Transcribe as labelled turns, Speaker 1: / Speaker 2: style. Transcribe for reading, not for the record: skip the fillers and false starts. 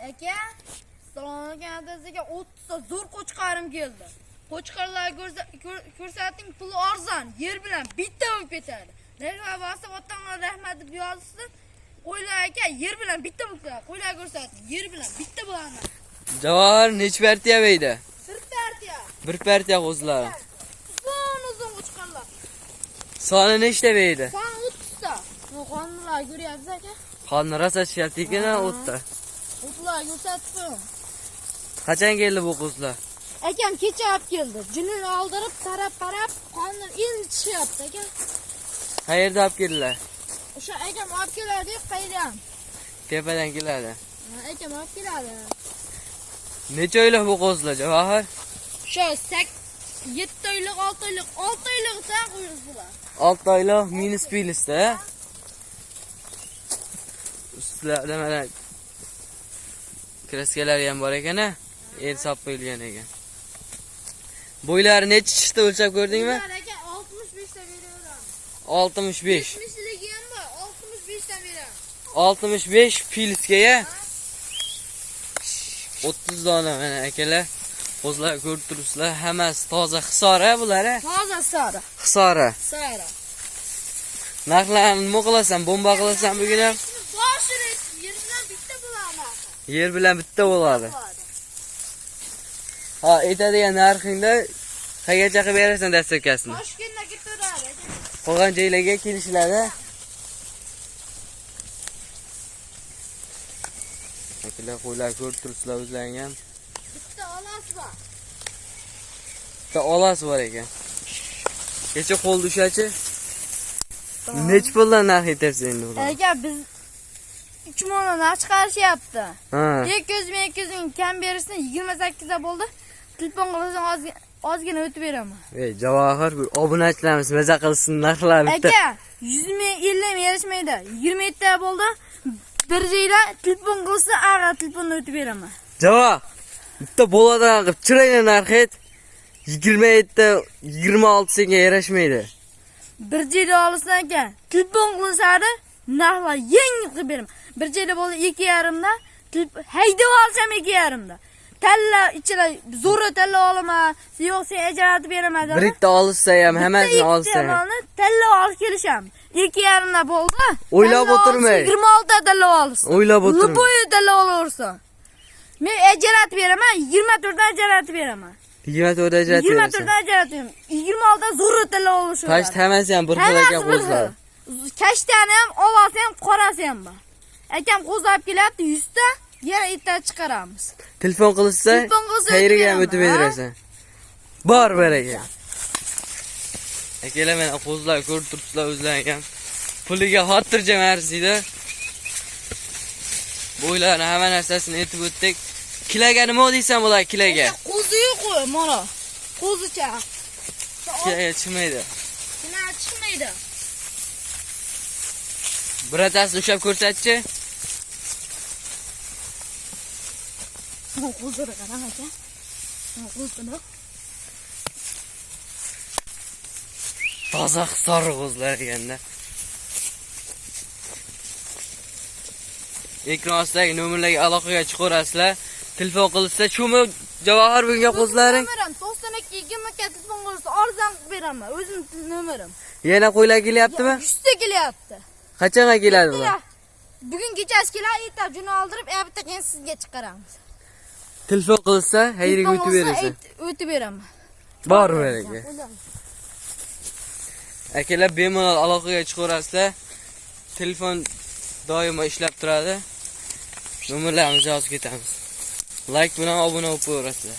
Speaker 1: Aka, salonga 30 ta zo'r qo'chqarim keldi. Qo'chqarlar ko'rsating puli arzon, yer bilan bitta bo'lib ketadi. Nega bo'lsa otamga rahmat deb yozsin. Qo'ylar aka, yer bilan bitta bo'lib ketadi. Qo'ylar ko'rsating, yer bilan bitta bo'ladi.
Speaker 2: Javohir nech partiya deydi?
Speaker 1: Bir partiya.
Speaker 2: Bir partiya qo'zlar.
Speaker 1: Uzun qo'chqarlar.
Speaker 2: Soni nechta deydi?
Speaker 1: Son 30 ta. Qonunlar ko'ryapsiz aka?
Speaker 2: Qonni rosa shartikan 30 ta.
Speaker 1: O'tlar ko'rsatdim.
Speaker 2: Qachon keldi bu qo'zlar?
Speaker 1: Akam kecha olib keldi. Junini oldirib, qarab, qonni endi tishyapti aka.
Speaker 2: Qayerda olib keldilar?
Speaker 1: O'sha akam olib keladi, qaydan?
Speaker 2: Tepadan keladi.
Speaker 1: Akam olib keladi.
Speaker 2: Necha oylik bu qo'zlar, Javohir?
Speaker 1: O'sha 7 oylik, 6 oylik, 6 oylik tan qo'yibsizlar.
Speaker 2: 6 oylik minus pilisda. Ustlarida mana kraskalar ham bor ekan-a. El sop qo'yilgan ekan. Bo'ylari necha chiqdi o'lchab ko'rdingmi?
Speaker 1: Bo'ylari aka 65 ta beraman.
Speaker 2: 65.
Speaker 1: 70ligi ham bor, 65 ta beraman.
Speaker 2: 65 pilskaga 30 dona mana akalar. Qo'zlar ko'rib turibsizlar, hammasi toza hisora bular.
Speaker 1: Toza sara.
Speaker 2: Hisora.
Speaker 1: Sara.
Speaker 2: Narxlarni nima qilasan? Bomba qilasan bugun ham?
Speaker 1: Boshini yer bilan bitta bo'ladi.
Speaker 2: Yer bilan bitta bo'ladi. Ha, aytadigan narxingda qayerga qilib berasan dasturkasini?
Speaker 1: Toshkentga ketaradi.
Speaker 2: Qolgan joylarga kelishiladi. Akalar qo'ylar ko'rib turibsizlar o'zlaring ham.
Speaker 1: Bitta olasi bor.
Speaker 2: Bitta olasi bor ekan. Kecha qo'l dushachi? Nech puldan narx aytasiz endi ular?
Speaker 1: Aka biz 3 mingdan narx chiqarishyapti.
Speaker 2: Ha.
Speaker 1: 200 ming kam berishni 28 da bo'ldi. Telefon qilasang ozgina o'tib beraman.
Speaker 2: Ey, Javohir, obunachilarimiz maza qilsin narxlar bitta.
Speaker 1: Aka, 100 ming 50 ming erishmaydi. 27 ta bo'ldi. Bir joyda telefon qilsa, aga telefonni o'tib beraman.
Speaker 2: Javohir, bitta bo'ladigan qilib chiroyli narx ayt. 27 ta 26 senga yarashmaydi.
Speaker 1: Bir joyda olsan aka, telefon qilsadi, narxlar yangi qilib beraman. Bir joyda bo'ldi 2,5 da, haydab olsam 2,5 da. Talla ichida zo'ra talla olaman, yo'q sen ajratib beraman.
Speaker 2: Bitta olsa ham, hammasini olsa ham.
Speaker 1: Talla olib kelisham. 2,5 da bo'ldi.
Speaker 2: O'ylab o'tirmay.
Speaker 1: 26 ta talla olsin.
Speaker 2: O'ylab o'tirmay.
Speaker 1: Luboy talla olaversin. Men ajratib beraman, 24 dan ajratib beraman.
Speaker 2: 24 da ajratib berasan.
Speaker 1: 24 dan ajratib. 26 dan zo'ra talla olishim.
Speaker 2: Tasht hammasi ham bir xil ekan qo'zlar.
Speaker 1: Kashtani ham, ovasi ham, qorasi ham bor. Akam qo'zlab kelyapti 100 ta, yana itta chiqaramiz.
Speaker 2: Telefon qilsa, qayerga ham o'tib berasan. Bor baraka. Akalar mana qo'zlar ko'rib turibsizlar o'zlaring ham. Puliga xotirjam arziydi. Bo'ylarni hamma narsasini aytib o'tdik. Kilaga nima deysan bular kilaga?
Speaker 1: Qo'zi yo'q, mana. Qo'zicha.
Speaker 2: Kilaga chiqmaydi.
Speaker 1: Kilaga chiqmaydi.
Speaker 2: Biratasini ushlab ko'rsatchi.
Speaker 1: Qo'zini qarang aka. Qo'zini.
Speaker 2: Toza hisor qo'zlar eganda. Ekran ostidagi nomerlarga aloqaga chiqarasizlar. Telefon qilsa, shumi Javohir bunga qo'zlaring?
Speaker 1: Nomerim 92 ka telefon qilsa arzon qilib beraman. O'zim nomerim.
Speaker 2: Yana qo'ylar kelyaptimi?
Speaker 1: 100 ta kelyapti.
Speaker 2: Qachonga keladi bular?
Speaker 1: Bugun kechasi keladi, ertaga juni oldirib, ertaga keyin sizga chiqaramiz.
Speaker 2: Telefon qilsa, hayriga o'tib berasan.
Speaker 1: O'tib beraman.
Speaker 2: Bor baraka. Akalar bemalol aloqaga chiqarasizlar. Telefon doimo ishlab turadi. Nomerlarimizni yozib ketamiz. Like bilan obuna bo'lib qo'yasizlar.